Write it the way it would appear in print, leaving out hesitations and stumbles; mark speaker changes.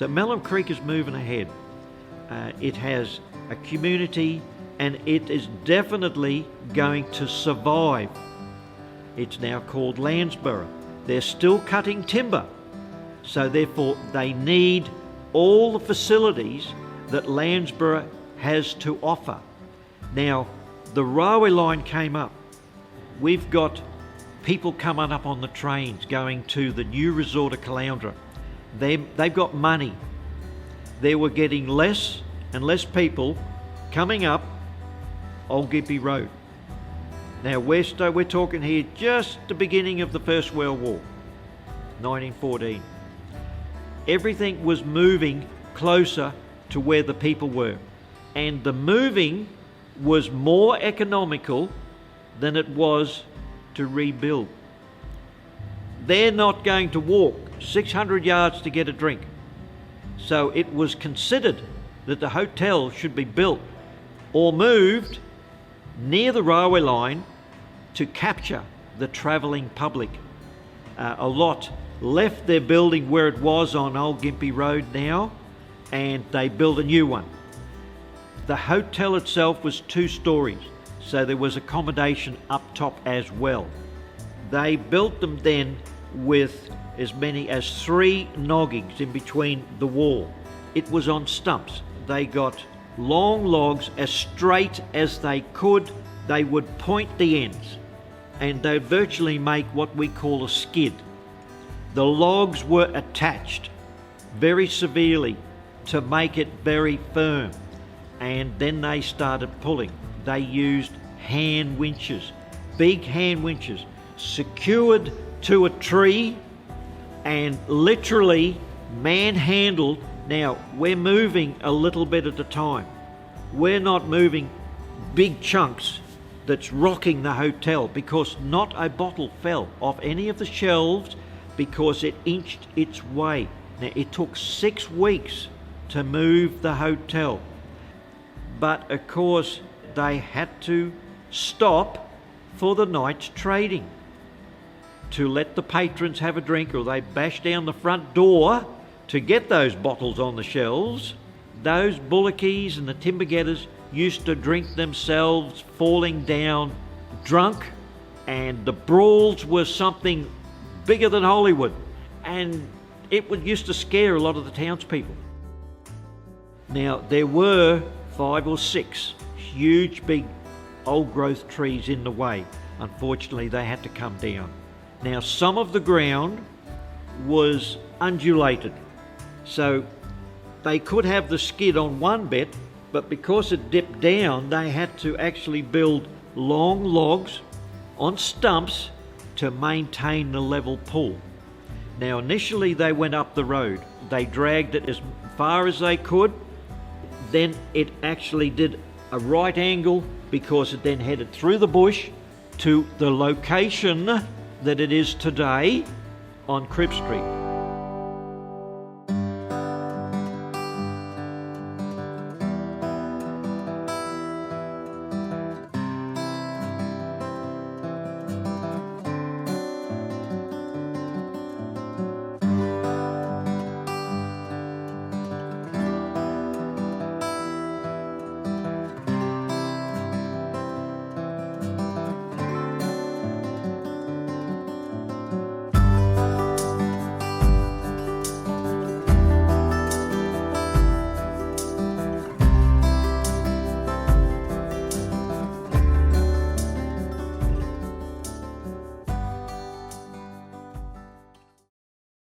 Speaker 1: So Mellum Creek is moving ahead. It has a community and it is definitely going to survive. It's now called Landsborough. They're still cutting timber, so therefore they need all the facilities that Landsborough has to offer. Now, the railway line came up. We've got people coming up on the trains going to the new resort of Caloundra. They've got money. They were getting less and less people coming up Old Gympie Road. Now we're talking here just the beginning of the First World War, 1914. Everything was moving closer to where the people were, and the moving was more economical than it was to rebuild. They're not going to walk 600 yards to get a drink. So it was considered that the hotel should be built or moved near the railway line to capture the travelling public. A lot left their building where it was on Old Gympie Road now, and they built a new one. The hotel itself was 2 stories, so there was accommodation up top as well. They built them then with as many as 3 noggings in between the wall. It was on stumps. They got long logs as straight as they could. They would point the ends and they'd virtually make what we call a skid. The logs were attached very severely to make it very firm, and then they started pulling. They used hand winches, big hand winches, secured to a tree and literally manhandled. Now, we're moving a little bit at a time. We're not moving big chunks that's rocking the hotel, because not a bottle fell off any of the shelves because it inched its way. Now, it took 6 weeks to move the hotel. But of course, they had to stop for the night's trading to let the patrons have a drink, or they bashed down the front door to get those bottles on the shelves. Those bullickies and the timber getters used to drink themselves, falling down drunk, and the brawls were something bigger than Hollywood, and it used to scare a lot of the townspeople. Now, there were 5 or 6 huge big old growth trees in the way. Unfortunately, they had to come down. Now, some of the ground was undulated, so they could have the skid on one bit, but because it dipped down, they had to actually build long logs on stumps to maintain the level pull. Now, initially they went up the road. They dragged it as far as they could. Then it actually did a right angle, because it then headed through the bush to the location that it is today on Crib Street.